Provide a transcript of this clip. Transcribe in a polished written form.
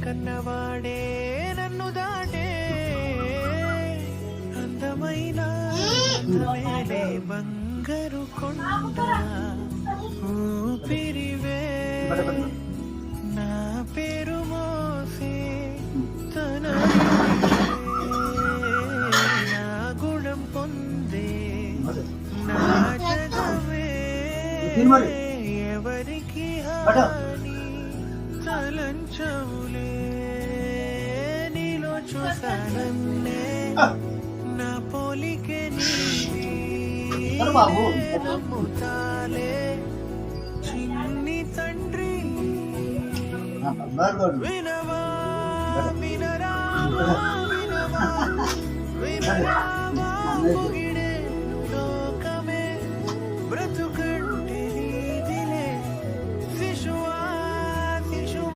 కన్నవాడే నన్ను దాటే అందమైన అందమేలే బంగారు కొండ ఊపిరివే నా పేరు మోసే తన నా గుణం పొందే నా జగమే ఎవరికి హాని తలంచవులే నీలో చూసానన్నే నా పోలికే నీవి నమ్ముతాలే చిన్ని తండ్రి వినవా వినరావా వినవా వినరావా పొగిడే లోకమే బ్రతుకు